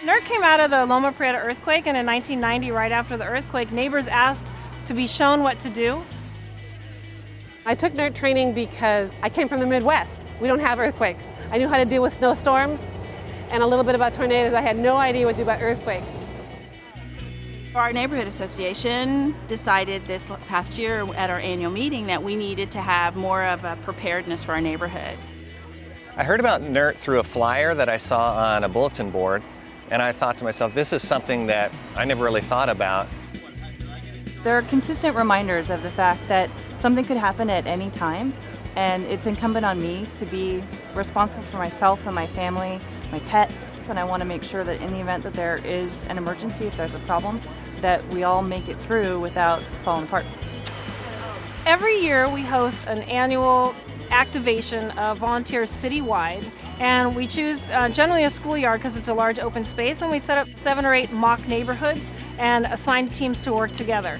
Nert came out of the Loma Prieta earthquake, and in 1990, right after the earthquake, neighbors asked to be shown what to do. I took Nert training because I came from the Midwest. We don't have earthquakes. I knew how to deal with snowstorms and a little bit about tornadoes. I had no idea what to do about earthquakes. Our neighborhood association decided this past year at our annual meeting that we needed to have more of a preparedness for our neighborhood. I heard about Nert through a flyer that I saw on a bulletin board, and I thought to myself, this is something that I never really thought about. There are consistent reminders of the fact that something could happen at any time, and it's incumbent on me to be responsible for myself and my family, my pet, and I want to make sure that in the event that there is an emergency, if there's a problem, that we all make it through without falling apart. Every year we host an annual activation of volunteers citywide, and we choose generally a schoolyard because it's a large open space, and we set up 7 or 8 mock neighborhoods and assign teams to work together.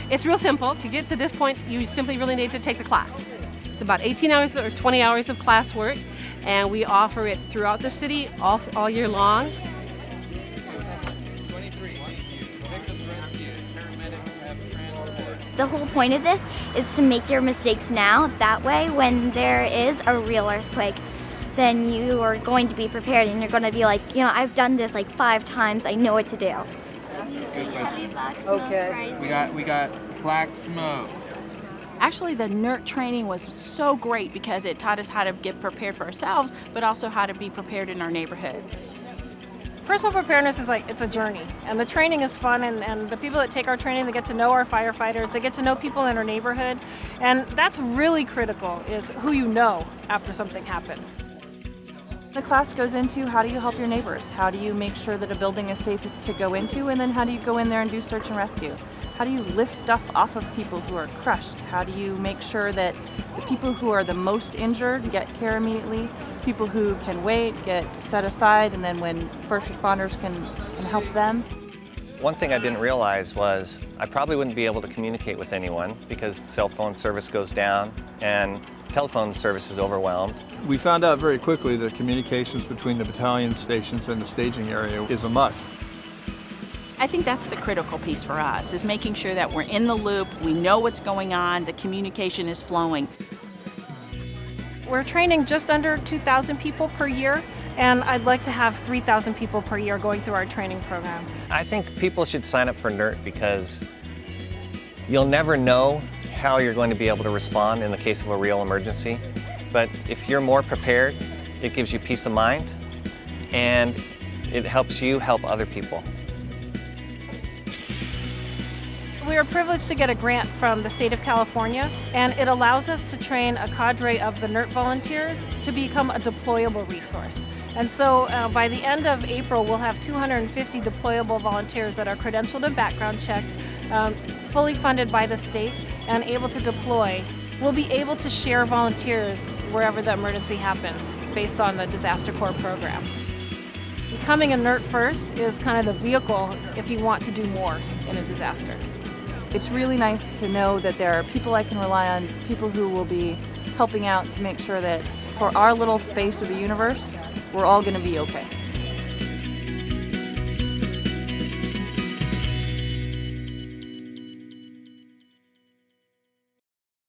It's real simple. To get to this point, you simply really need to take the class. It's about 18 hours or 20 hours of class work, and we offer it throughout the city all year long. The whole point of this is to make your mistakes now. That way, when there is a real earthquake, then you are going to be prepared and you're going to be like, I've done this like 5 times. I know what to do. Okay. We got black smoke. Actually, the Nert training was so great because it taught us how to get prepared for ourselves, but also how to be prepared in our neighborhood. Personal preparedness is it's a journey, and the training is fun, and the people that take our training, they get to know our firefighters, they get to know people in our neighborhood, and that's really critical, is who you know after something happens. The class goes into how do you help your neighbors? How do you make sure that a building is safe to go into? And then how do you go in there and do search and rescue? How do you lift stuff off of people who are crushed? How do you make sure that the people who are the most injured get care immediately? People who can wait get set aside, and then when first responders can help them. One thing I didn't realize was I probably wouldn't be able to communicate with anyone because cell phone service goes down and telephone service is overwhelmed. We found out very quickly that communications between the battalion stations and the staging area is a must. I think that's the critical piece for us, is making sure that we're in the loop, we know what's going on, the communication is flowing. We're training just under 2,000 people per year, and I'd like to have 3,000 people per year going through our training program. I think people should sign up for Nert because you'll never know how you're going to be able to respond in the case of a real emergency. But if you're more prepared, it gives you peace of mind, and it helps you help other people. We are privileged to get a grant from the state of California, and it allows us to train a cadre of the Nert volunteers to become a deployable resource. And so by the end of April, we'll have 250 deployable volunteers that are credentialed and background checked, fully funded by the state, and able to deploy. We'll be able to share volunteers wherever the emergency happens based on the Disaster Corps program. Becoming a Nert first is kind of the vehicle if you want to do more in a disaster. It's really nice to know that there are people I can rely on, people who will be helping out to make sure that for our little space of the universe, we're all going to be okay.